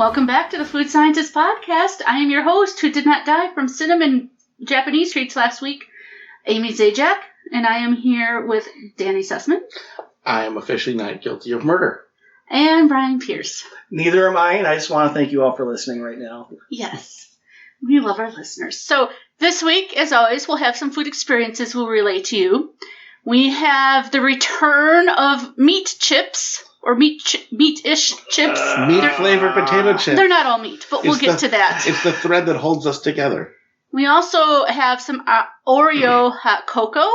Welcome back to the Food Scientist Podcast. I am your host who did not die from cinnamon Japanese treats last week, Amy Zajac, and I am here with Danny Sussman. I am officially not guilty of murder. And Bryan Pierce. Neither am I, and I just want to thank you all for listening right now. Yes, we love our listeners. So this week, as always, we'll have some food experiences we'll relay to you. We have the return of meat chips. Or meat-ish chips. Meat-flavored potato chips. They're not all meat, but we'll get to that. It's the thread that holds us together. We also have some Oreo hot cocoa.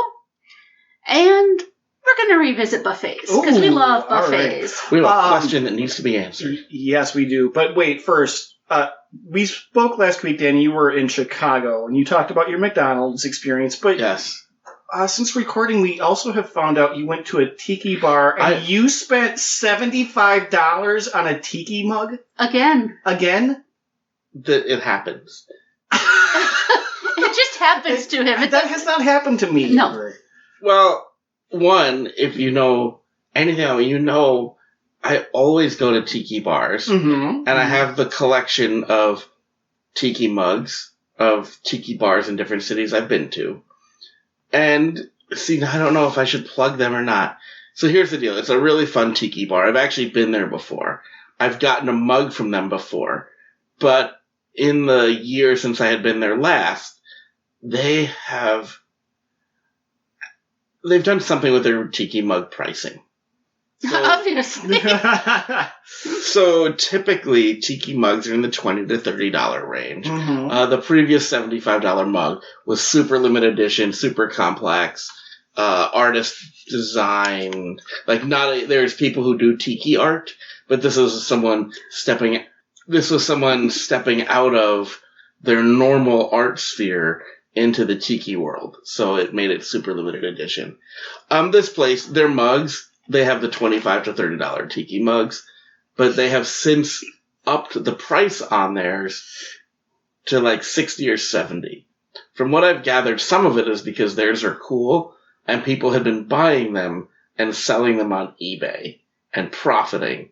And we're going to revisit buffets, because we love buffets. Right. We have a question that needs to be answered. Yes, we do. But wait, first, we spoke last week, Danny, you were in Chicago, and you talked about your McDonald's experience. But yes. Since recording, we also have found out you went to a tiki bar and you spent $75 on a tiki mug? Again? It happens. It just happens to him. That has not happened to me. No. Ever. Well, one, if you know anything, you know I always go to tiki bars, and I have the collection of tiki mugs of tiki bars in different cities I've been to. And, see, I don't know if I should plug them or not. So here's the deal. It's a really fun tiki bar. I've actually been there before. I've gotten a mug from them before. But in the year since I had been there last, they've done something with their tiki mug pricing. So, obviously. So typically, tiki mugs are in the $20 to $30 range. The previous $75 mug was super limited edition, super complex, artist design. There's people who do tiki art, but this was someone stepping out of their normal art sphere into the tiki world. So it made it super limited edition. This place, their mugs, they have the $25 to $30 tiki mugs, but they have since upped the price on theirs to like $60 or $70. From what I've gathered, some of it is because theirs are cool, and people had been buying them and selling them on eBay and profiting.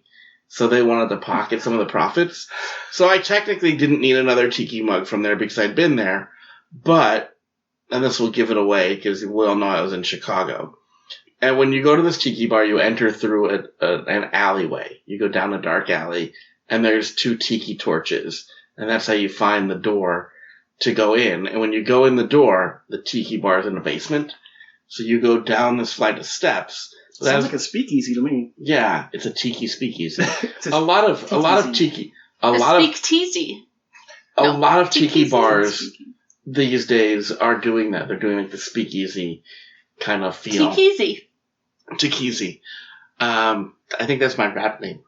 So they wanted to pocket some of the profits. So I technically didn't need another tiki mug from there because I'd been there, but, and this will give it away because we all know I was in Chicago. And when you go to this tiki bar, you enter through an alleyway. You go down a dark alley, and there's 2 tiki torches. And that's how you find the door to go in. And when you go in the door, the tiki bar is in the basement. So you go down this flight of steps. Sounds like a speakeasy to me. Yeah, it's a tiki speakeasy. A lot of tiki bars these days are doing that. They're doing like the speakeasy kind of feel. Tikizi. I think that's my rap name.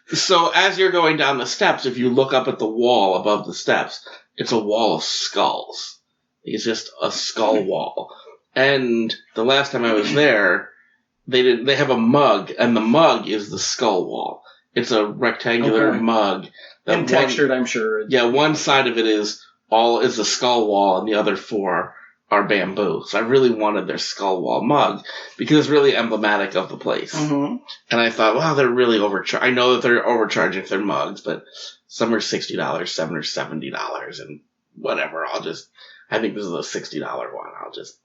So as you're going down the steps, if you look up at the wall above the steps, it's a wall of skulls. It's just a skull wall. And the last time I was there, they have a mug, and the mug is the skull wall. It's a rectangular mug. And textured, I'm sure. Yeah, one side of it is the skull wall, and the other 4 are bamboo. So I really wanted their skull wall mug because it's really emblematic of the place. And I thought, wow, they're really overcharged. I know that they're overcharging for their mugs, but some are $60, some are $70, and whatever. I think this is a $60 one. I'll just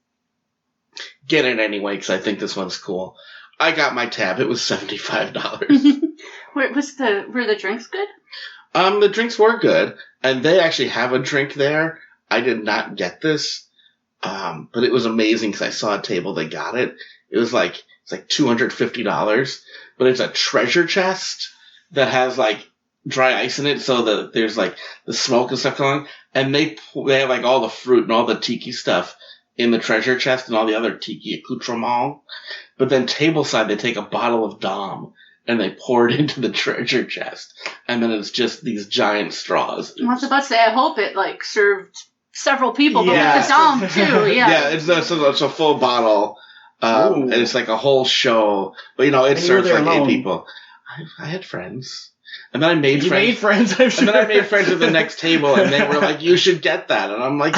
get it anyway because I think this one's cool. I got my tab. It was $75. Were the drinks good? The drinks were good, and they actually have a drink there. I did not get this. But it was amazing because I saw a table that got it. It's like $250, but it's a treasure chest that has like dry ice in it, so that there's like the smoke and stuff going. And they have like all the fruit and all the tiki stuff in the treasure chest and all the other tiki accoutrements. But then tableside, they take a bottle of Dom and they pour it into the treasure chest, and then it's just these giant straws. I was about to say, I hope it like served several people, but with the Dom too, yeah, it's a full bottle, and it's like a whole show. But it serves like 8 people. I had friends, and then I made friends. You made friends, I'm sure. And then I made friends at the next table, and they were like, "You should get that," and I'm like,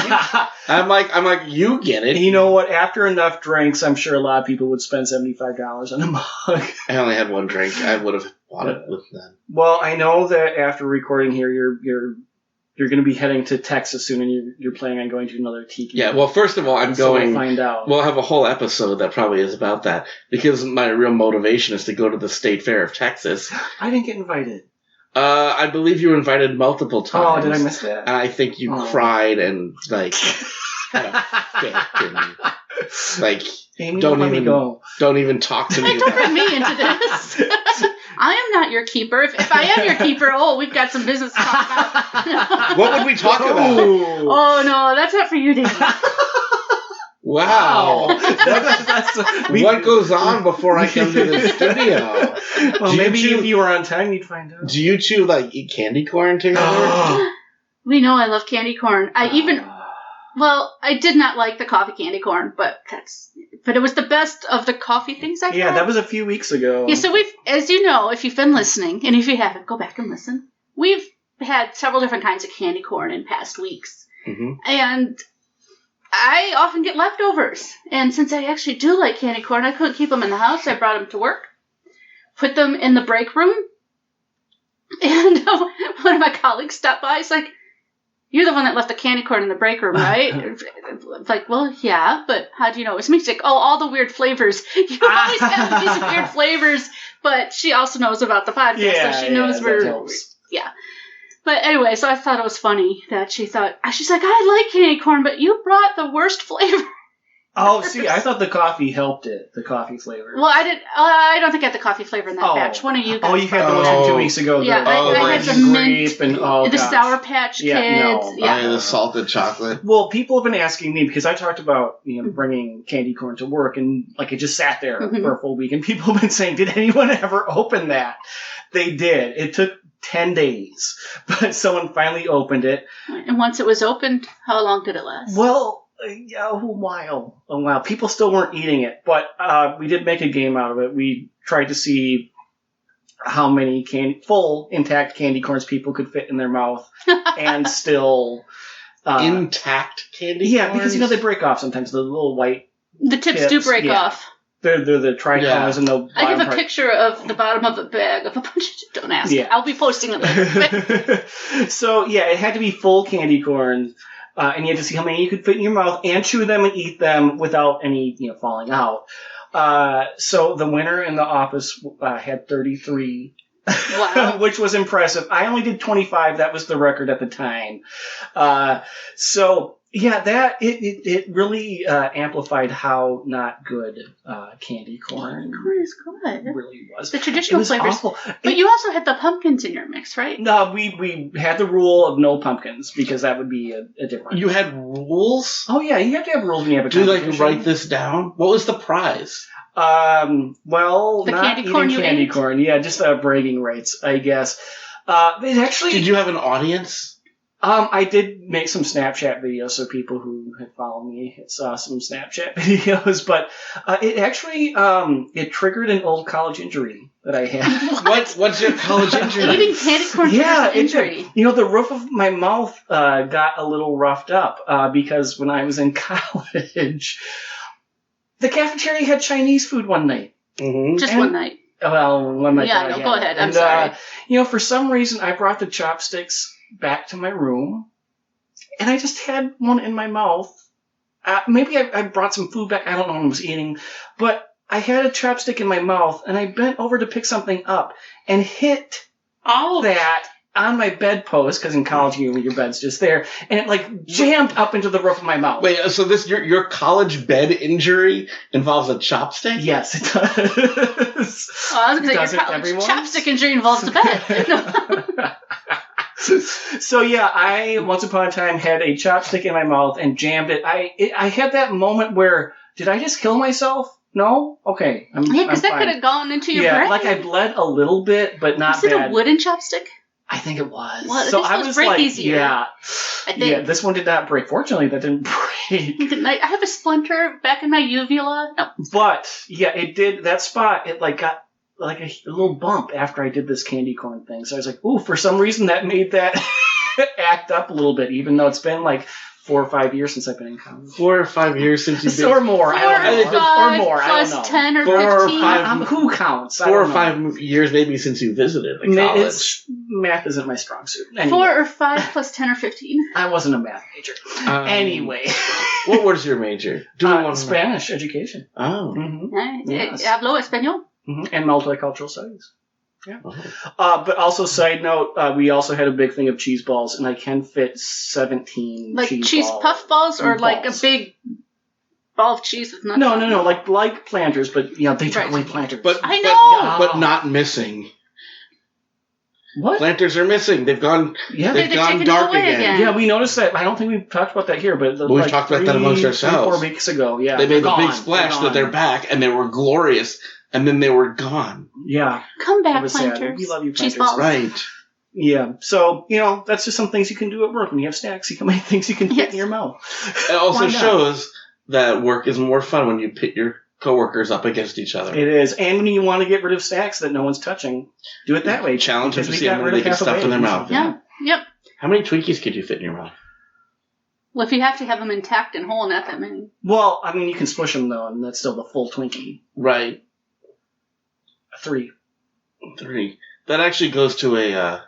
I'm like, you get it. You know what? After enough drinks, I'm sure a lot of people would spend $75 on a mug. I only had one drink. I would have bought it with them. Well, I know that after recording here, you're going to be heading to Texas soon, and you're planning on going to another Tiki. Yeah, well, first of all, I'm going... We'll find out. We'll have a whole episode that probably is about that, because my real motivation is to go to the State Fair of Texas. I didn't get invited. I believe you were invited multiple times. Oh, did I miss that? And I think you cried and, like, had a fit and, like, Amy, don't even talk to me. Don't bring me into this. I am not your keeper. If I am your keeper, we've got some business to talk about. What would we talk about? Oh, no, that's not for you, Dave. Wow. What goes on before I come to the studio? Well, maybe if you were on time, you'd find out. Do you two, like, eat candy corn together? We know I love candy corn. I did not like the coffee candy corn, but it was the best of the coffee things I've had. Yeah, that was a few weeks ago. Yeah, so as you know, if you've been listening, and if you haven't, go back and listen. We've had several different kinds of candy corn in past weeks. Mm-hmm. And I often get leftovers. And since I actually do like candy corn, I couldn't keep them in the house. I brought them to work, put them in the break room, and one of my colleagues stopped by. He's like, "You're the one that left the candy corn in the break room, right?" I'm like, well, yeah, but how do you know it was me? She's like, all the weird flavors. You always have these weird flavors, but she also knows about the podcast, so she knows where. Yeah. But anyway, so I thought it was funny that she's like, I like candy corn, but you brought the worst flavor. Oh, see, I thought the coffee helped it, the coffee flavor. Well, I don't think I had the coffee flavor in that batch. One of you guys. Oh, you had the one from 2 weeks ago. Yeah, I had the mint, and the Sour Patch Kids. Yeah, the salted chocolate. Well, people have been asking me, because I talked about bringing candy corn to work, and like it just sat there for a full week, and people have been saying, did anyone ever open that? They did. It took 10 days, but someone finally opened it. And once it was opened, how long did it last? Well, a while. People still weren't eating it, but we did make a game out of it. We tried to see how many full intact candy corns people could fit in their mouth and still intact candy corns? Yeah, because they break off sometimes. The little white the tips do break off. They're the tricolors and the I have a picture of the bottom of the bag of a bunch of... Don't ask. Yeah. I'll be posting it later. So, it had to be full candy corn, and you had to see how many you could fit in your mouth and chew them and eat them without any, falling out. So the winner in the office had 33. Wow. Which was impressive. I only did 25. That was the record at the time. It really amplified how not good candy corn. Candy corn is good. Really was. The traditional flavors. Awful. But you also had the pumpkins in your mix, right? No, we had the rule of no pumpkins because that would be a different. You had rules? Oh yeah, you have to have rules when you have a competition. Do you write this down? What was the prize? Well, the not candy corn eating candy corn. Yeah, just bragging rights, I guess. It actually. Did you have an audience? I did make some Snapchat videos, so people who had followed me saw some Snapchat videos, but it actually it triggered an old college injury that I had. What's your college injury? Eating candy corn triggers an injury. The roof of my mouth got a little roughed up because when I was in college, the cafeteria had Chinese food one night. Mm-hmm. Just one night. Well, one night. Yeah, go ahead. I'm sorry. For some reason, I brought the chopsticks back to my room, and I just had one in my mouth. Maybe I brought some food back. I don't know what I was eating, but I had a chopstick in my mouth, and I bent over to pick something up and hit all that on my bedpost, because in college your bed's just there, and it jammed up into the roof of my mouth. Wait, so this your college bed injury involves a chopstick? Yes, it does. I was going to say your college chopstick injury involves the bed. So I once upon a time had a chopstick in my mouth and jammed it. I had that moment where, did I just kill myself? No? Okay. Because that could have gone into your brain. Yeah, I bled a little bit, but not bad. Was it a wooden chopstick? I think it was. Well, so I was break easier. I think. Yeah, this one did not break. Fortunately, that didn't break. I have a splinter back in my uvula. No. But it did. That spot, it got like a little bump after I did this candy corn thing. So I was like, ooh, for some reason that made that act up a little bit, even though it's been 4 or 5 years since I've been in college. 4 or 5 years since you've been... Or more, I don't know. 4 or 5 Or more, plus I don't know. 10 or 4 or 15. 5 Who counts? 4 or 5 years maybe since you visited the college. Math isn't my strong suit. Anyway, 4 or 5 plus 10 or 15. I wasn't a math major. Anyway. What was your major? Spanish education. Oh. Mm-hmm. Yes. Hablo español. Mm-hmm. And multicultural studies. Yeah. Oh. But also, side note, we also had a big thing of cheese balls, and I can fit 17 Like cheese puff balls or like a big ball of cheese with nuts? No. Like planters, but they took away planters. But I know. But not missing. What? Planters are missing. They've gone. Yeah, they've gone dark again. Yeah, we noticed that. I don't think we've talked about that here, but we've talked about that amongst ourselves 4 weeks ago. Yeah, they made the big splash that they're back, and they were glorious, and then they were gone. Yeah, come back, planters. planters. We love you, cheese planters. balls. Right. Yeah, so that's just some things you can do at work when you have snacks. You can make things you can fit in your mouth. It also shows that work is more fun when you pit your coworkers up against each other. It is, and when you want to get rid of snacks that no one's touching, do it that way. Challenge them to see how many they can stuff in their mouth. Yeah. Yep. How many Twinkies could you fit in your mouth? Well, if you have to have them intact and whole, not that many. Well, I mean, you can smush them though, and that's still the full Twinkie. Right. 3. That actually goes to a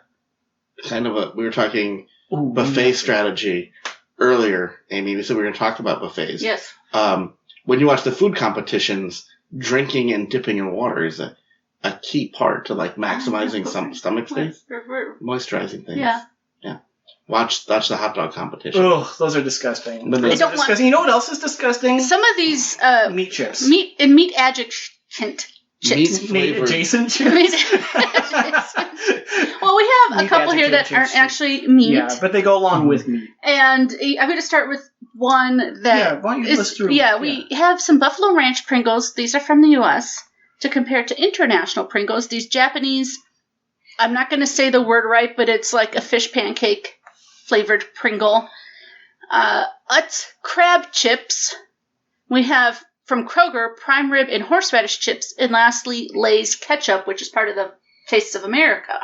kind of we were talking buffet strategy earlier, Amy. We said we were going to talk about buffets. Yes. When you watch the food competitions, drinking and dipping in water is a key part to maximizing some stomach space, moisturizing things. Yeah. Watch the hot dog competition. Oh, those are disgusting. Disgusting. You know what else is disgusing? Some of these meat chips. Meat adjacent chips. Meat adjacent chips. Well, we have a couple here that aren't actually meat. Yeah, but they go along with meat. And I'm going to start with one that why don't you list through? We have some Buffalo Ranch Pringles. These are from the U.S. to compare to international Pringles. These Japanese, I'm not going to say the word right, but it's like a fish pancake flavored Pringle. Utz crab chips. We have from Kroger prime rib and horseradish chips. And lastly, Lay's ketchup, which is part of the Tastes of America.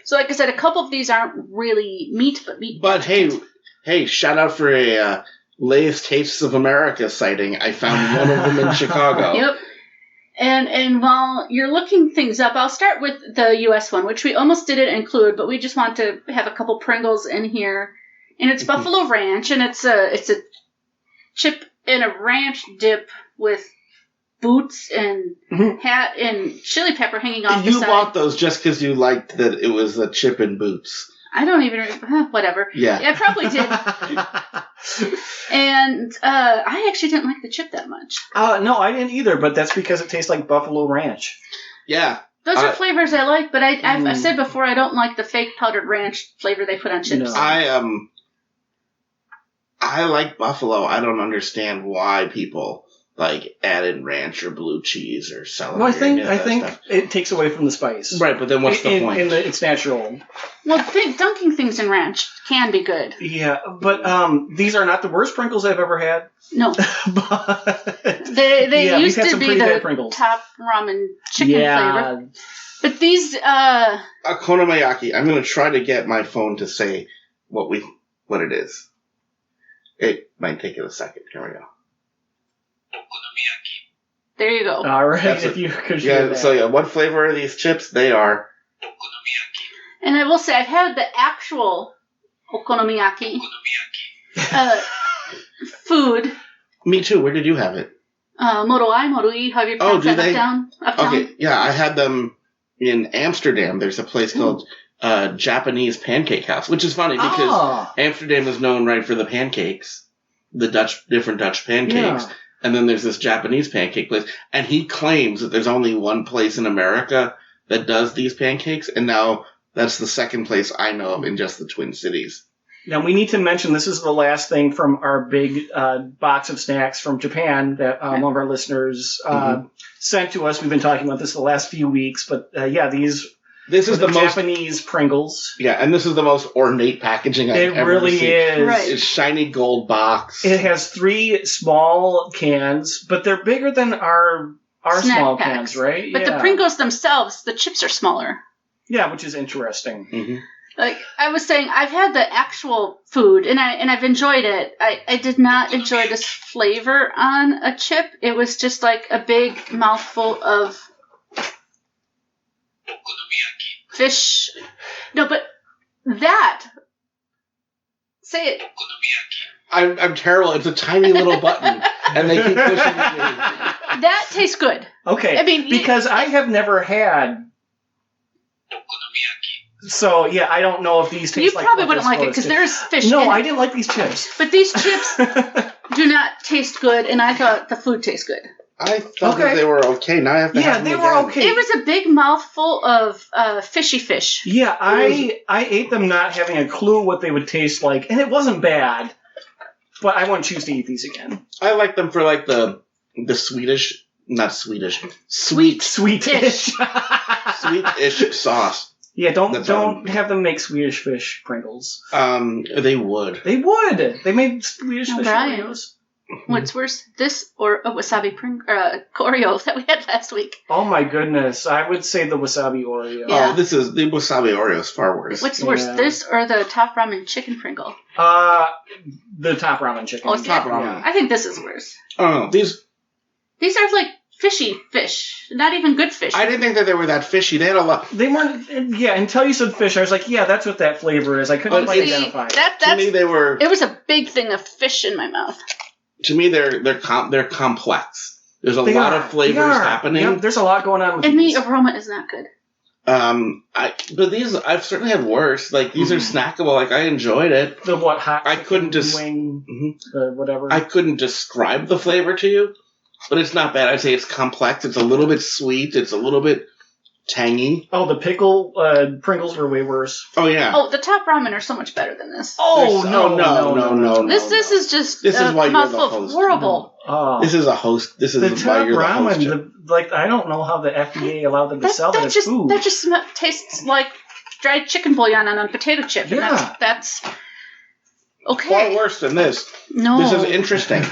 So like I said, a couple of these aren't really meat, but meat. But hey, shout out for a Lay's Tastes of America sighting. I found one of them in Chicago. Yep. And while you're looking things up, I'll start with the U.S. one, which we almost didn't include, but we just want to have a couple Pringles in here. And it's Buffalo Ranch, and it's a chip in a ranch dip with boots and hat and chili pepper hanging off the side. You bought those just because you liked that it was a chip and boots. I don't even whatever. Yeah, I probably did. And I actually didn't like the chip that much. No, I didn't either, but that's because it tastes like Buffalo Ranch. Yeah. Those are flavors I like, but I've said before I don't like the fake powdered ranch flavor they put on chips. No. I like Buffalo. I don't understand why people add in ranch or blue cheese or celery. Well, I think it takes away from the spice. Right, but then what's the point? It's natural. Well, dunking things in ranch can be good. Yeah, but these are not the worst Pringles I've ever had. No. But they used to be the Pringles. top ramen chicken flavor. But these Okonomiyaki, I'm going to try to get my phone to say what it is. It might take it a second. Here we go. Okonomiyaki. There you go. All right, if you could share that. So what flavor are these chips? They are Okonomiyaki. And I will say I've had the actual Okonomiyaki food. Me too. Where did you have it? Moroi, have you pronounce that uptown? Okay, yeah, I had them in Amsterdam. There's a place called Japanese Pancake House, which is funny because Amsterdam is known for the pancakes, the different Dutch pancakes. Yeah. And then there's this Japanese pancake place, and he claims that there's only one place in America that does these pancakes, and now that's the second place I know of in just the Twin Cities. Now, we need to mention this is the last thing from our big box of snacks from Japan that one of our listeners sent to us. We've been talking about this the last few weeks, but this is the most Japanese Pringles. Yeah, and this is the most ornate packaging I've ever seen. It really is. Right. It's shiny gold box. It has 3 small cans, but they're bigger than our small cans, right? But the Pringles themselves, the chips are smaller. Yeah, which is interesting. Mm-hmm. Like I was saying, I've had the actual food and I've enjoyed it. I did not enjoy this flavor on a chip. It was just like a big mouthful of Okonomiyaki. fish. No, but that. Say it. Okonomiyaki. I'm terrible. It's a tiny little button, and they keep pushing it. That tastes good. Okay. I mean, because I have never had. Okonomiyaki. So yeah, I don't know if these taste You like. probably what wouldn't they're like it because supposed there's fish to. No, in I it. didn't like these chips. But these chips do not taste good, and I thought the food tastes good. I thought Okay. that they were okay. Now I have to Yeah, have them they were again. okay. It was a big mouthful of fishy fish. Yeah, I ate them not having a clue what they would taste like, and it wasn't bad. But I wouldn't choose to eat these again. I like them for like the Swedish, not Swedish, Sweetish. sweet-ish sauce. Yeah, That's don't have them make Swedish fish Pringles. They would. They would. They made Swedish Oh, fish Bryan. Oreos. What's worse, this or a wasabi Oreo that we had last week? Oh my goodness! I would say the wasabi Oreo. Yeah. Oh, this is the wasabi Oreo is far worse. What's worse, Yeah. this or the top ramen chicken Pringle? The top ramen chicken. Oh, it's Top yeah. ramen. I think this is worse. Oh, these. These are like fishy fish, not even good fish. I didn't think that they were that fishy. They had a lot. They weren't. Yeah, until you said fish, I was like, yeah, that's what that flavor is. I couldn't But quite See, identify. To me, they were. it was a big thing of fish in my mouth. To me, they're complex. There's a They lot are. of flavors They are. happening. Yep, there's a lot going on with And the these. aroma is not good. But these I've certainly had worse. Like these are snackable. Like I enjoyed it. The what hot? I couldn't chicken just- wing, Mhm. the whatever. I couldn't describe the flavor to you, but it's not bad. I'd say it's complex. It's a little bit sweet. It's a little bit tangy. Oh, the pickle Pringles were way worse. Oh yeah. Oh, the top ramen are so much better than this. Oh no. This is just This is a why you're the mouthful of host. horrible. Oh. This is a host. This The is why top you're the host. ramen, I don't know how the FDA allowed them to sell that as just food. that just tastes like dried chicken bouillon on a potato chip. And Yeah. that's Far okay. worse than this. No, This is interesting.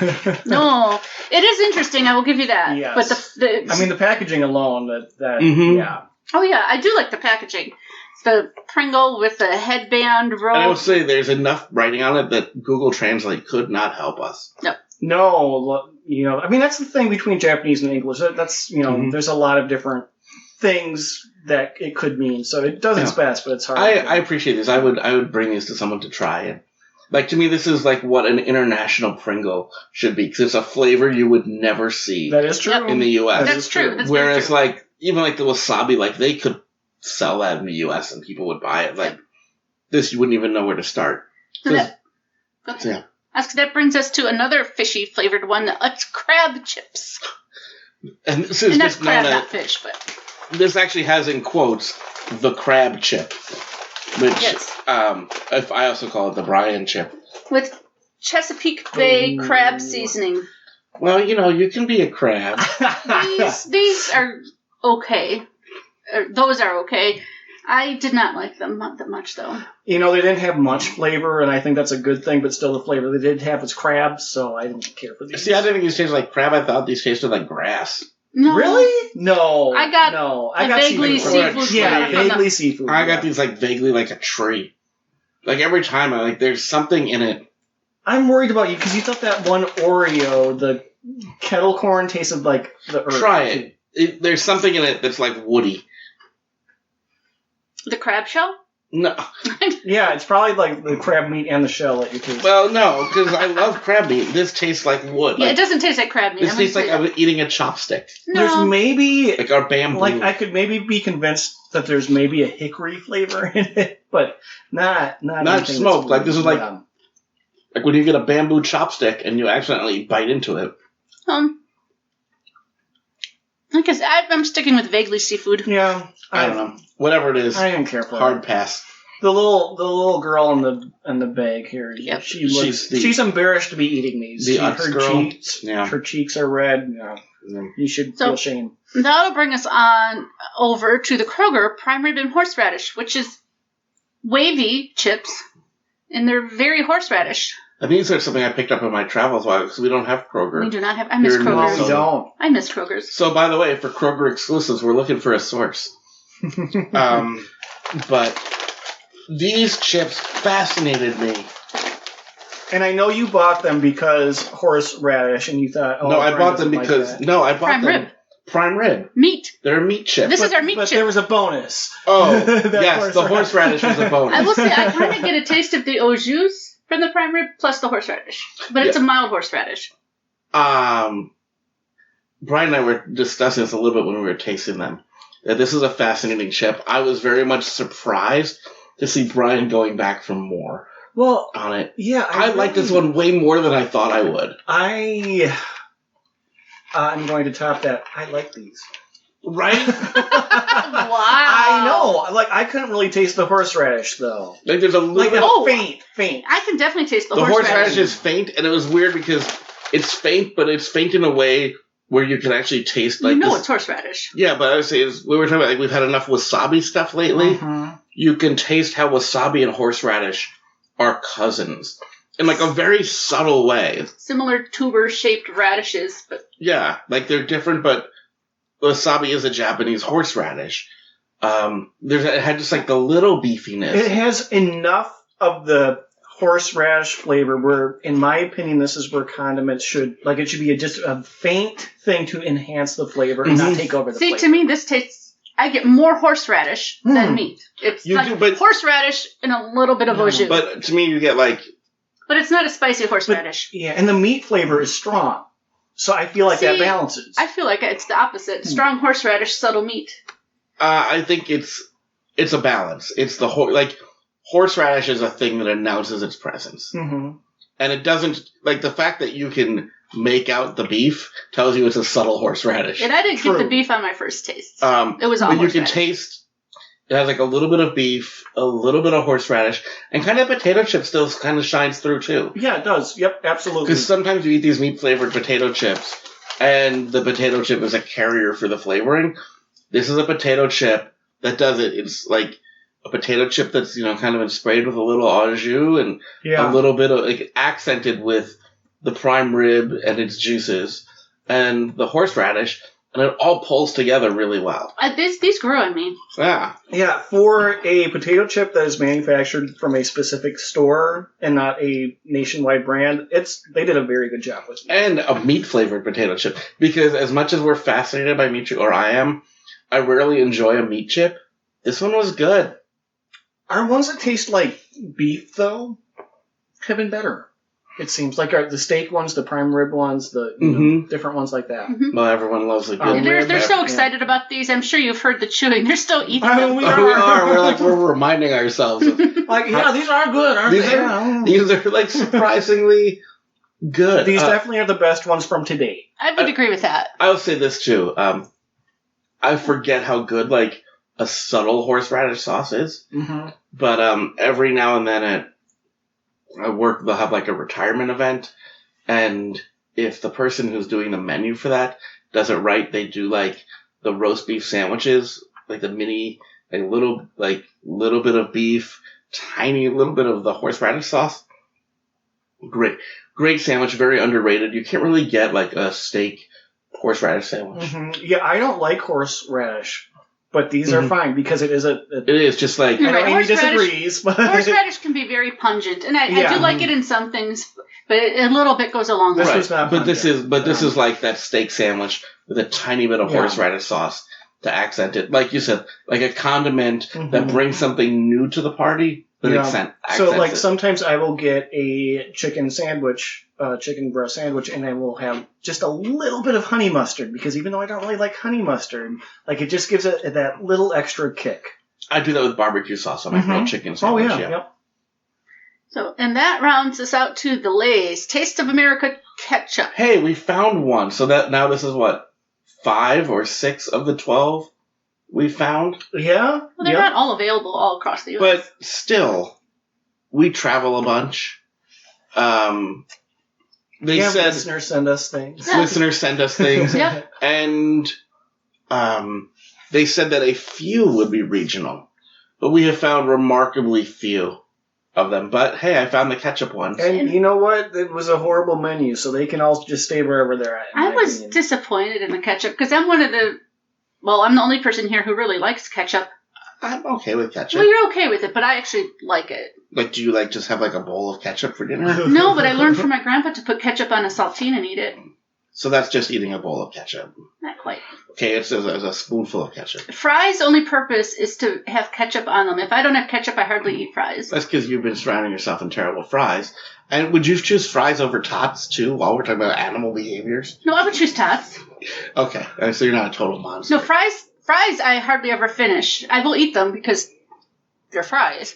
no, it is interesting. I will give you that. Yes. But the I mean, the packaging alone, that Mhm. yeah. oh yeah, I do like the packaging. The Pringle with the headband roll. And I will say there's enough writing on it that Google Translate could not help us. No, I mean, that's the thing between Japanese and English. That's, Mhm. there's a lot of different things that it could mean. So it does its best, but it's hard. I appreciate this. I would bring this to someone to try it. Like to me, this is like what an international Pringle should be because it's a flavor you would never see That is true. Yep. in the U.S. That That's is true. true. That's very Whereas true. like even like the wasabi, like they could sell that in the U.S. and people would buy it. Like this, you wouldn't even know where to start. So that, Yeah. that brings us to another fishy flavored one. It's crab chips. And this is And that's just known crab, as, not fish, but this actually has in quotes the crab chip, which Yes. if I also call it the Bryan chip. with Chesapeake Bay Ooh. crab seasoning. Well, you can be a crab. These are okay. Those are okay. I did not like them not that much though. They didn't have much flavor, and I think that's a good thing, but still the flavor they did have was crab, so I didn't care for these. See, I didn't think these tasted like crab. I thought these tasted like grass. No. Really? No. I got I a got vaguely seafood. seafood Yeah, flavor from vaguely seafood. I got these like vaguely like a tree. Like every time, there's something in it. I'm worried about you because you thought that one Oreo, the kettle corn, tasted like the earth. Try it. There's something in it that's like woody. the crab shell. No, Yeah, it's probably like the crab meat and the shell that you taste. well, no, because I love crab meat. This tastes like wood. Yeah, Like, it doesn't taste like crab meat. this I'm gonna tastes like say I that. was eating a chopstick, There's No. maybe like our bamboo. I could maybe be convinced that there's maybe a hickory flavor in it, but not anything smoked. that's Like, this is like- yeah. Like when you get a bamboo chopstick and you accidentally bite into it. I guess I'm sticking with vaguely seafood. Yeah, I don't know. Whatever it is, I didn't care for hard it. pass. The little girl in the bag here. Yep. She's embarrassed to be eating these. The Utz girl? Yeah. Her cheeks are red. Yeah. Mm. You should So- feel shame. That'll bring us on over to the Kroger prime rib and horseradish, which is wavy chips, and they're very horseradish. I think these are something I picked up in my travels while because we don't have Kroger. We do not have. I miss You're No, Kroger's. we don't. I miss Kroger's. So, by the way, for Kroger exclusives, we're looking for a source. But these chips fascinated me. And I know you bought them because horseradish, and you thought, oh, No, I Bryan bought them doesn't like because that. I bought Prime them rib. prime rib. Meat. They're a meat chip. This is our meat But chip. there was a bonus. Oh, That yes, the horseradish was a bonus. I will say I kind of get a taste of the au jus from the prime rib plus the horseradish, but it's a mild horseradish. Brian and I were discussing this a little bit when we were tasting them. That this is a fascinating chip. I was very much surprised to see Brian going back for more on it. Yeah, I like this one way more than I thought I would. I'm going to top that. I like these. Right? Wow. I know. Like, I couldn't really taste the horseradish, though. Like, there's a little bit Like, faint. I can definitely taste the horseradish horseradish. is faint, and it was weird because it's faint, but it's faint in a way where you can actually taste, like, it's horseradish. Yeah, but I would say, we were talking about, like, we've had enough wasabi stuff lately. Mm-hmm. You can taste how wasabi and horseradish are cousins in, like, a very subtle way. Similar tuber-shaped radishes, but... Yeah, like, they're different, but wasabi is a Japanese horseradish. It had just, like, the little beefiness. It has enough of the horseradish flavor where, in my opinion, this is where condiments should, like, it should be just a faint thing to enhance the flavor and not take over the flavor. See, to me, this tastes... I get more horseradish than meat. It's horseradish and a little bit of au jus. But to me, you get, like... But it's not a spicy horseradish. Yeah, and the meat flavor is strong. So I feel like that balances. I feel like it's the opposite. Strong horseradish, subtle meat. I think it's a balance. It's the whole... Like, horseradish is a thing that announces its presence. Mm-hmm. And it doesn't... Like, the fact that you can make out the beef tells you it's a subtle horseradish. And I didn't get the beef on my first taste. It was all but horseradish. You can taste... It has, like, a little bit of beef, a little bit of horseradish, and kind of potato chip still kind of shines through, too. Yeah, it does. Yep, absolutely. Because sometimes you eat these meat-flavored potato chips, and the potato chip is a carrier for the flavoring. This is a potato chip that does it. It's, like, a potato chip that's, kind of been sprayed with a little au jus, and a little bit of, like, accented with the prime rib and its juices, and the horseradish. And it all pulls together really well. These grew on me. Yeah. Yeah, for a potato chip that is manufactured from a specific store and not a nationwide brand, they did a very good job with it. And a meat-flavored potato chip. Because as much as we're fascinated by meat chip, or I am, I rarely enjoy a meat chip. This one was good. Our ones that taste like beef, though, have been better. It seems like the steak ones, the prime rib ones, the different ones like that. Mm-hmm. Well, everyone loves a good rib. They're so excited about these. I'm sure you've heard the chewing. They're still eating them. We are. We're reminding ourselves. Of, these are good, aren't they? These are like surprisingly good. These definitely are the best ones from today. I would agree with that. I'll say this too. I forget how good like a subtle horseradish sauce is. Mm-hmm. But every now and then at work, they'll have like a retirement event, and if the person who's doing the menu for that does it right, they do like the roast beef sandwiches, like the mini, like little bit of beef, tiny little bit of the horseradish sauce. Great sandwich, very underrated. You can't really get like a steak horseradish sandwich. Mm-hmm. Yeah, I don't like horseradish. But these are fine because it is it is just like... You're right. Amy disagrees. But horseradish can be very pungent. And I do like it in some things, but a little bit goes a long way. This is like that steak sandwich with a tiny bit of horseradish sauce to accent it. Like you said, like a condiment that brings something new to the party. So like sometimes I will get a chicken sandwich, chicken breast sandwich, and I will have just a little bit of honey mustard because even though I don't really like honey mustard, like it just gives it that little extra kick. I do that with barbecue sauce on my grilled chicken sandwich. Oh yeah. Yep. So and that rounds us out to the Lay's Taste of America ketchup. Hey, we found one. So that now this is what 5 or 6 of the 12. We found. Yeah. Well, they're not all available all across the U.S. But still, we travel a bunch. They said listeners send us things. Listeners send us things. Yeah. And they said that a few would be regional. But we have found remarkably few of them. But hey, I found the ketchup ones. And you know what? It was a horrible menu, so they can all just stay wherever they're at. I was disappointed in the ketchup because I'm the only person here who really likes ketchup. I'm okay with ketchup. Well, you're okay with it, but I actually like it. Like, do you like just have like a bowl of ketchup for dinner? No, but I learned from my grandpa to put ketchup on a saltine and eat it. So that's just eating a bowl of ketchup. Not quite. Okay, it's a spoonful of ketchup. Fries' only purpose is to have ketchup on them. If I don't have ketchup, I hardly eat fries. That's because you've been surrounding yourself in terrible fries. And would you choose fries over tots, too, while we're talking about animal behaviors? No, I would choose tots. Okay, so you're not a total monster. No, fries I hardly ever finish. I will eat them because they're fries.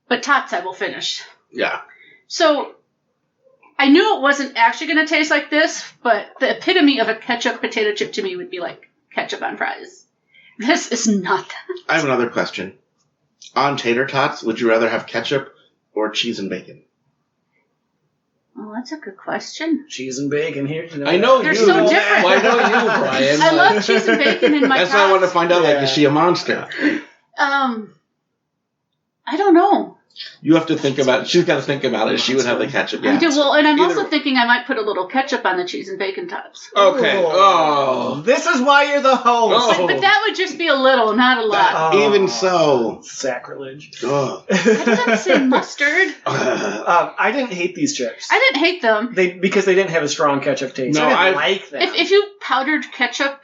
But tots I will finish. Yeah. So, I knew it wasn't actually going to taste like this, but the epitome of a ketchup potato chip to me would be like ketchup on fries. This is not that. I have another question. On tater tots, would you rather have ketchup or cheese and bacon? Well, that's a good question. Cheese and bacon here. I know They're you. so different. Well, I know you, Brian. I love cheese and bacon in my That's tots. why I want to find out, like, is she a monster? I don't know. You have to think about it. She's got to think about it. She would have the ketchup. Yeah. I do. Well, and I'm Either- also thinking I might put a little ketchup on the cheese and bacon tops. Okay. Oh. This is why you're the host. Oh. But that would just be a little, not a lot. Even so. Sacrilege. Ugh. I didn't say mustard. I didn't hate these chips. I didn't hate them. Because they didn't have a strong ketchup taste. No, I didn't I've- like them. If you powdered ketchup,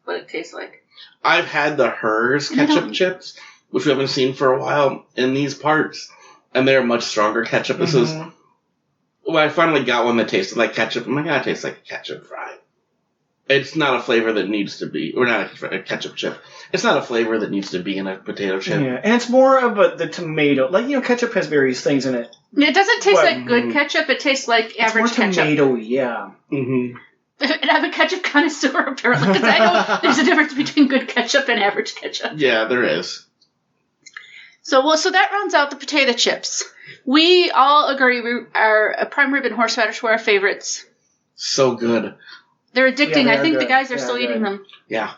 what it tastes like. I've had the Hers ketchup chips, which we haven't seen for a while in these parts, and they're much stronger ketchup. This is when I finally got one that tasted like ketchup. I'm like, it tastes like a ketchup fry. It's not a flavor that needs to be, or not a ketchup chip. It's not a flavor that needs to be in a potato chip. Yeah, and it's more of the tomato. Like, ketchup has various things in it. It doesn't taste What? like good ketchup. It tastes like average It's more ketchup. tomatoey, yeah. Mm-hmm. And I'm a ketchup connoisseur, apparently, because I know there's a difference between good ketchup and average ketchup. Yeah, there is. So that rounds out the potato chips. We all agree our prime rib and horseradish were our favorites. So good. They're addicting. Yeah, I think good. the guys are Yeah, still good. eating them. Yeah.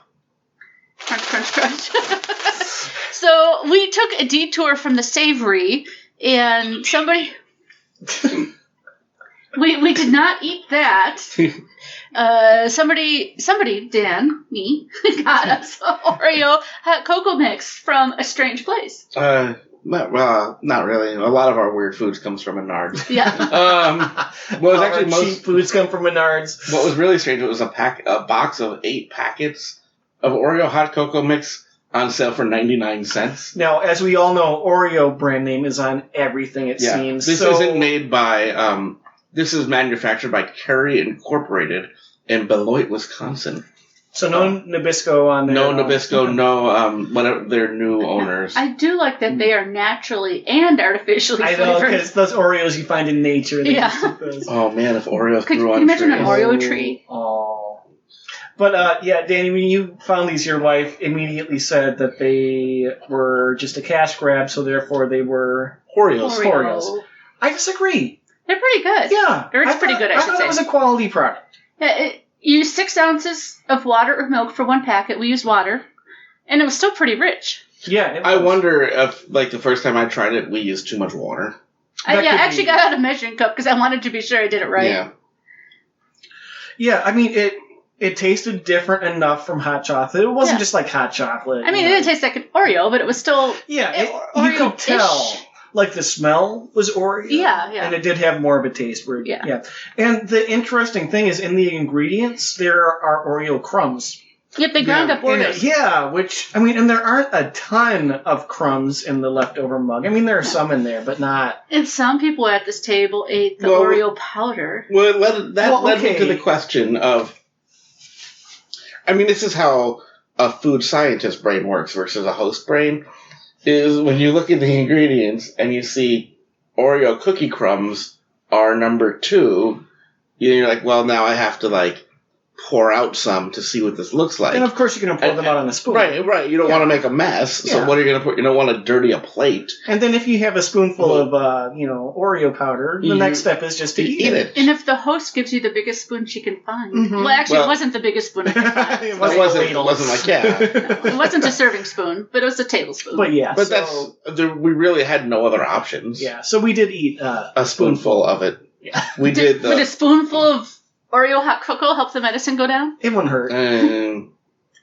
Crunch, crunch, crunch. So we took a detour from the savory, and somebody... we did not eat that. Somebody, Dan, me, got us Oreo hot cocoa mix from a strange place. Not really. A lot of our weird foods comes from Menards. Yeah. What was All actually our cheap foods come from Menards. What was really strange, it was a box of 8 packets of Oreo hot cocoa mix on sale for 99 cents. Now, as we all know, Oreo brand name is on everything, it seems. This isn't made by, this is manufactured by Kerry Incorporated in Beloit, Wisconsin. So no Nabisco on there. No Nabisco, no, whatever, their new owners. I do like that they are naturally and artificially I know, flavored. because those Oreos you find in nature. They Yeah. just put those. Oh man, if Oreos Could grew you on imagine trees. an Oreo tree? Oh. But, yeah, Danny, when you found these, your wife immediately said that they were just a cash grab, so therefore they were Oreos. Oreos. I disagree. They're pretty good. Yeah. Or it's pretty good, I should thought say. it was a quality product. Yeah, use 6 ounces of water or milk for 1 packet. We used water, and it was still pretty rich. Yeah. I wonder if, like, the first time I tried it, we used too much water. I That could actually be- got out a measuring cup because I wanted to be sure I did it right. Yeah. Yeah, I mean, it tasted different enough from hot chocolate. It wasn't Yeah. just like hot chocolate. I mean, it didn't taste like an Oreo, but it was still... Yeah, you Oreo-ish. could tell. Like, the smell was Oreo. Yeah, yeah. And it did have more of a taste. Yeah. And the interesting thing is, in the ingredients, there are Oreo crumbs. Yep, they ground up Oreos. Yeah, which, I mean, and there aren't a ton of crumbs in the leftover mug. I mean, there are some in there, but not... And some people at this table ate the Well, Oreo powder. Well, that led me okay. to the question of, I mean, this is how a food scientist brain works versus a host brain, is when you look at the ingredients and you see Oreo cookie crumbs are number 2, you're like, well, now I have to, like, pour out some to see what this looks like. And of course, you're going to pour them out on a spoon. Right. You don't want to make a mess, so Yeah. what are you going to put? You don't want to dirty a plate. And then if you have a spoonful of, Oreo powder, the next step is just to eat it. And if the host gives you the biggest spoon she can find... Mhm. Well, actually, Well- it wasn't the biggest spoon I could find. It It wasn't wasn't like, yeah. It wasn't a serving spoon, but it was a tablespoon. But yeah, But so, we really had no other options. yeah. So we did eat A spoonful of it. Yeah. We did Would a spoonful of Oreo hot cocoa help the medicine go down? It wouldn't hurt.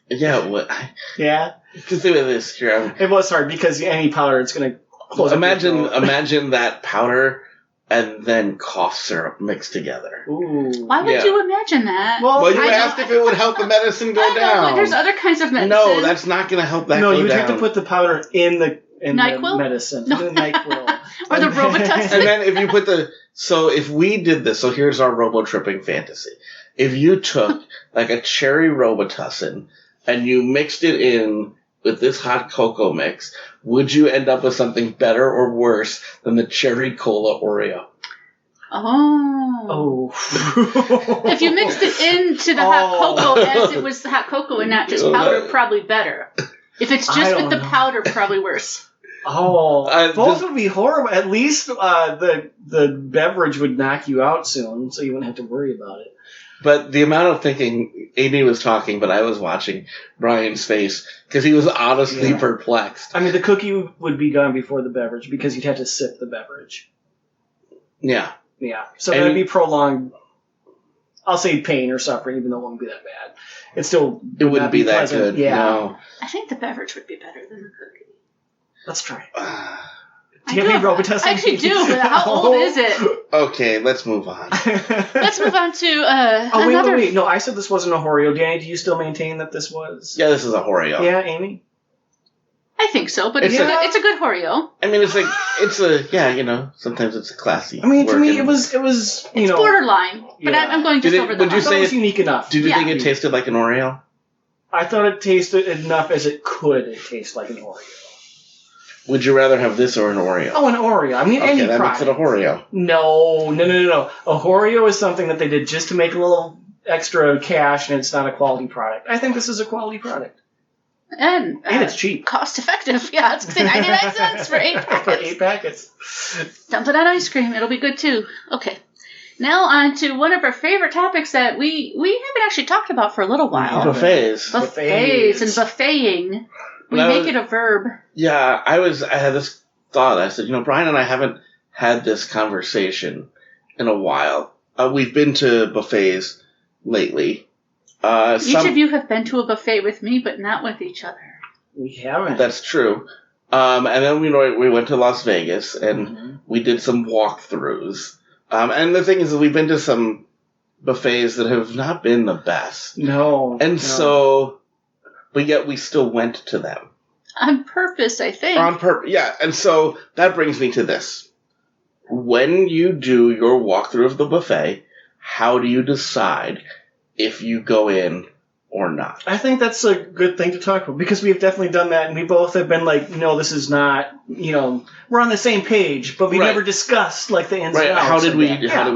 Yeah, what? Yeah? Just think of this here. It was hard because any powder, it's going to close up your throat. Imagine that powder and then cough syrup mixed together. Ooh. Why would you imagine that? Well, you asked if it would help the medicine go down. But there's other kinds of medicine. No, that's not going to help that go down. No, you'd have to put the powder in the NyQuil? medicine. No. The NyQuil. Or the Robitussin. And then if you put so if we did this, so here's our robo-tripping fantasy. If you took like a cherry Robitussin and you mixed it in with this hot cocoa mix, would you end up with something better or worse than the cherry cola Oreo? Oh. If you mixed it into the hot cocoa as it was the hot cocoa and not just powder, probably better. If it's just with the powder, probably worse. Both would be horrible. At least the beverage would knock you out soon, so you wouldn't have to worry about it. But the amount of thinking, Amy was talking, but I was watching Bryan's face because he was honestly perplexed. I mean, the cookie would be gone before the beverage because you'd have to sip the beverage. Yeah. Yeah. So that'd be prolonged, I'll say pain or suffering, even though it wouldn't be that bad. It wouldn't be that pleasant. good. Yeah. No. I think the beverage would be better than the cookie. Let's try it. Do you have any Robitussin? I actually do, but how old is it? Okay, let's move on. Let's move on to another... Wait. No, I said this wasn't a Oreo. Danny, do you still maintain that this was? Yeah, this is a Oreo. Yeah, Amy? I think so, but it's a good Oreo. I mean, sometimes it's a classy. I mean, to me, working- it was, It's borderline, but I'm going just over the would you top. I thought it was unique enough. Did you think it tasted like an Oreo? I thought it tasted enough as it could taste like an Oreo. Would you rather have this or an Oreo? Oh, an Oreo. I mean, any that product. makes it a Oreo. No. A Oreo is something that they did just to make a little extra cash, and it's not a quality product. I think this is a quality product. And it's cheap. Cost effective. Yeah, it's 99 cents for 8 packets. For 8 packets. Dump it on ice cream. It'll be good, too. Okay. Now on to one of our favorite topics that we haven't actually talked about for a little while. Buffets. Buffets and buffeting. We make it a verb. Yeah, I had this thought. I said, Bryan and I haven't had this conversation in a while. We've been to buffets lately. Each of you have been to a buffet with me, but not with each other. We haven't. That's true. And then we went to Las Vegas and we did some walkthroughs. And the thing is, we've been to some buffets that have not been the best. No. So, but yet we still went to them. On purpose, I think. On purpose, yeah. And so that brings me to this. When you do your walkthrough of the buffet, how do you decide if you go in or not? I think that's a good thing to talk about because we've definitely done that, and we both have been like, no, this is not, we're on the same page, but we never discussed like the ins and outs. How did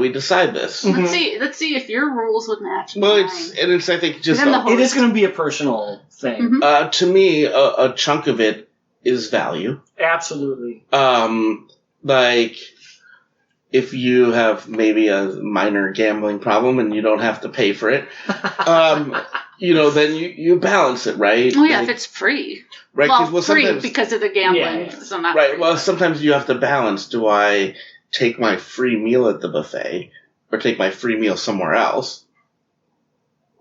we decide this? Mm-hmm. Let's see if your rules would match. Well, mine. it's I think just it is going to be a personal thing. Mm-hmm. To me, a chunk of it is value. Absolutely. Like if you have maybe a minor gambling problem and you don't have to pay for it, then you balance it, right? Oh yeah, if it's free. Right, well, free because of the gambling. Yeah. So not right. Free. Well, sometimes you have to balance. Do I take my free meal at the buffet or take my free meal somewhere else?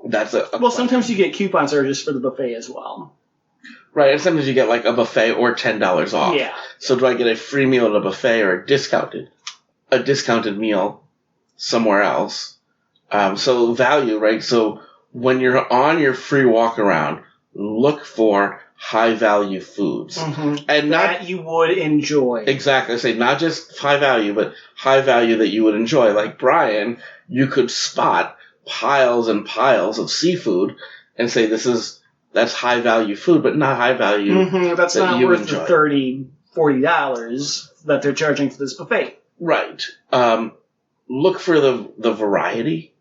That's well, sometimes you get coupon surges for the buffet as well. Right, and sometimes you get like a buffet or $10 off. Yeah. So do I get a free meal at a buffet or a discounted meal somewhere else? So value, right? So when you're on your free walk around, look for high value foods. Mm-hmm. And that you would enjoy. Exactly. I say not just high value, but high value that you would enjoy. Like Bryan, you could spot piles and piles of seafood and say that's high value food, but not high value. Mm-hmm. That's not worth the $30, $40 that they're charging for this buffet. Right. Look for the variety.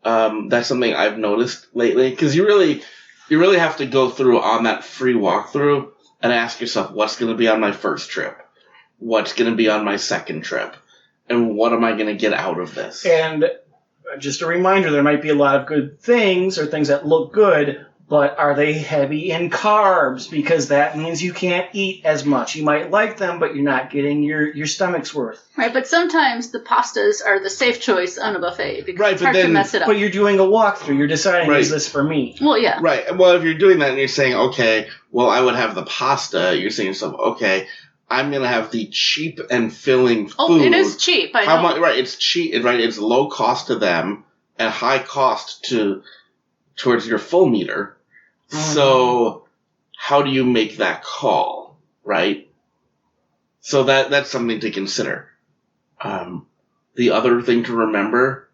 That's something I've noticed lately because you really have to go through on that free walkthrough and ask yourself what's going to be on my first trip, what's going to be on my second trip, and what am I going to get out of this? And just a reminder, there might be a lot of good things or things that look good, But are they heavy in carbs? Because that means you can't eat as much. You might like them, but you're not getting your stomach's worth. Right, but sometimes the pastas are the safe choice on a buffet because Right, it's but hard to then- mess it up. But you're doing a walkthrough. You're deciding, Right. is this for me? Well, yeah. Right. Well, if you're doing that and you're saying, okay, well, I would have the pasta, you're saying to yourself, okay, I'm going to have the cheap and filling food. Oh, it is cheap. I know. How much? Right. It's cheap. Right. It's low cost to them and high cost towards your full meter. So how do you make that call? Right. So that's something to consider. The other thing to remember,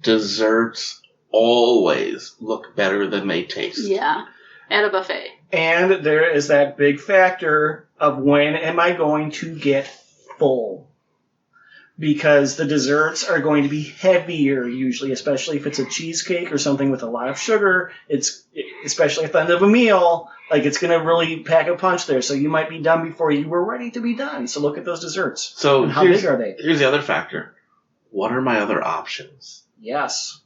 desserts always look better than they taste. Yeah, at a buffet. And there is that big factor of when am I going to get full? Because the desserts are going to be heavier usually, especially if it's a cheesecake or something with a lot of sugar. It's especially at the end of a meal, like it's going to really pack a punch there. So you might be done before you were ready to be done. So look at those desserts. So And how big are they? Here's the other factor. What are my other options? Yes.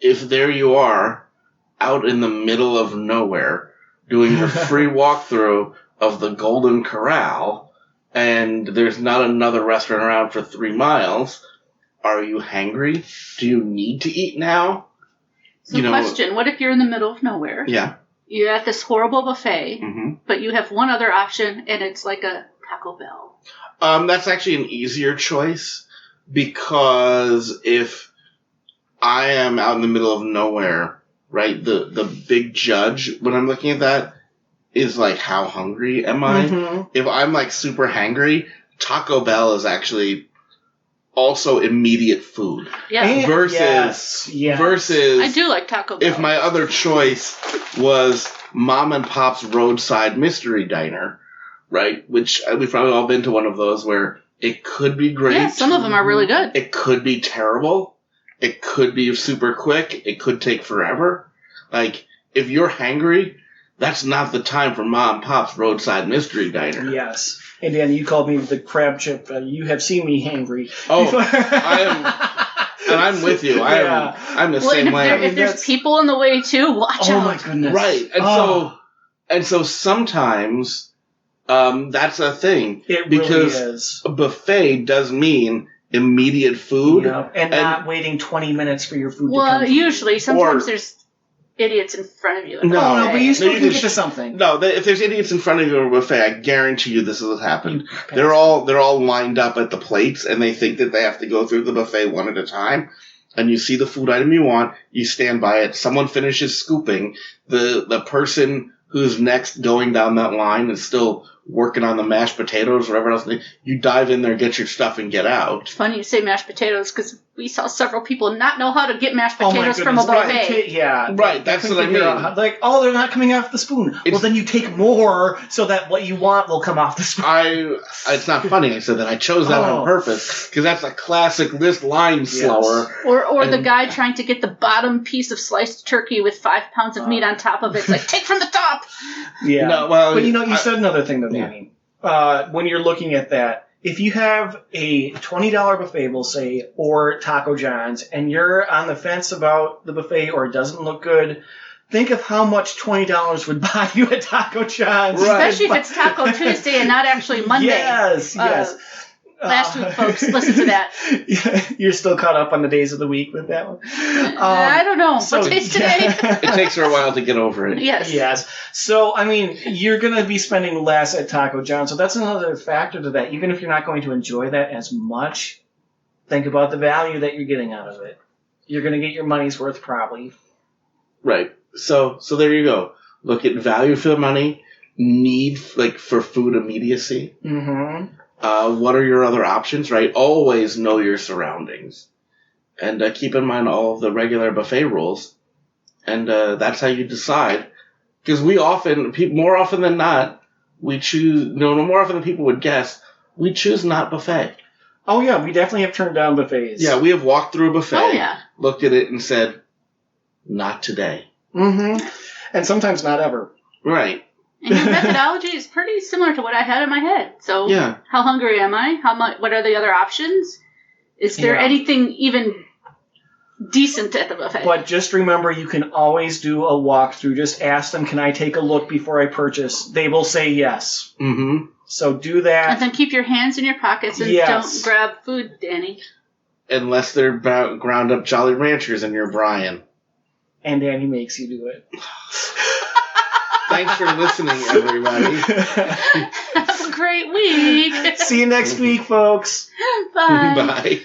If there you are, out in the middle of nowhere, doing your free walkthrough of the Golden Corral, and there's not another restaurant around for 3 miles, are you hangry? Do you need to eat now? So question, what if you're in the middle of nowhere? Yeah. You're at this horrible buffet, Mm-hmm. but you have one other option, and it's like a Taco Bell. That's actually an easier choice, because if I am out in the middle of nowhere, right, the big judge when I'm looking at that is like, how hungry am I? Mm-hmm. If I'm like super hangry, Taco Bell is actually also immediate food. Yeah, And- Versus yes. I do like Taco Bell. if my other choice was Mom and Pop's roadside mystery diner, right? Which we've probably all been to one of those where it could be great. Yeah, some of them are really good. It could be terrible. It could be super quick. It could take forever. Like, if you're hangry, that's not the time for Mom and Pop's roadside mystery diner. Yes. And Dan, you called me the crab chip. You have seen me hangry. Oh, before. and I'm with you. Yeah. I'm the Well, same and way. if there's people in the way too, watch Oh out. my goodness. Right. And so sometimes that's a thing. It because really is. a buffet does mean immediate food. Yeah. And not waiting 20 minutes for your food to come. Well, to you. usually, sometimes Or- there's idiots in front of you. No, Oh, no, but you still you can just- get to something. No, if there's idiots in front of you at a buffet, I guarantee you this has happened. They're all lined up at the plates, and they think that they have to go through the buffet one at a time. And you see the food item you want, you stand by it. Someone finishes scooping. The person who's next going down that line is still working on the mashed potatoes or whatever else. You dive in there, get your stuff, and get out. It's funny you say mashed potatoes because we saw several people not know how to get mashed Oh my potatoes from a goodness, buffet. right. Yeah. Right, that's couldn't what I figure mean. out how- like, oh, they're not coming off the spoon. Well, It's- then you take more so that what you want will come off the spoon. It's not funny I said that. I chose that on Oh. purpose because that's a classic this line slower. Or the And- guy trying to get the bottom piece of sliced turkey with 5 pounds of meat on top of it. It's like, take from the top! Yeah. No, well, but you I- said another thing though, Danny. When you're looking at that, if you have a $20 buffet, we'll say, or Taco John's, and you're on the fence about the buffet or it doesn't look good, think of how much $20 would buy you at Taco John's. Right. Especially if it's Taco Tuesday and not actually Monday. Yes, yes. Last week, folks, listen to that. You're still caught up on the days of the week with that one. I don't know. so- What day's today? It takes her a while to get over it. Yes. Yes. So, I mean, you're going to be spending less at Taco John's. So that's another factor to that. Even if you're not going to enjoy that as much, think about the value that you're getting out of it. You're going to get your money's worth probably. Right. So there you go. Look at value for the money, need for food immediacy. Mm-hmm. What are your other options, right? Always know your surroundings. And keep in mind all of the regular buffet rules. And that's how you decide. Because more often than not, we choose, more often than people would guess, we choose not buffet. Oh, yeah, we definitely have turned down buffets. Yeah, we have walked through a buffet, Oh, yeah. looked at it and said, not today. Mm-hmm. And sometimes not ever. Right. And your methodology is pretty similar to what I had in my head. So, Yeah. how hungry am I? How much? What are the other options? Is there Yeah. anything even decent at the buffet. But just remember, you can always do a walkthrough. Just ask them, can I take a look before I purchase? They will say yes. Mm-hmm. So do that. And then keep your hands in your pockets and don't grab food, Danny. Unless they're ground up Jolly Ranchers and you're Bryan. And Danny makes you do it. Thanks for listening, everybody. Have a great week. See you next week, folks. Bye. Bye.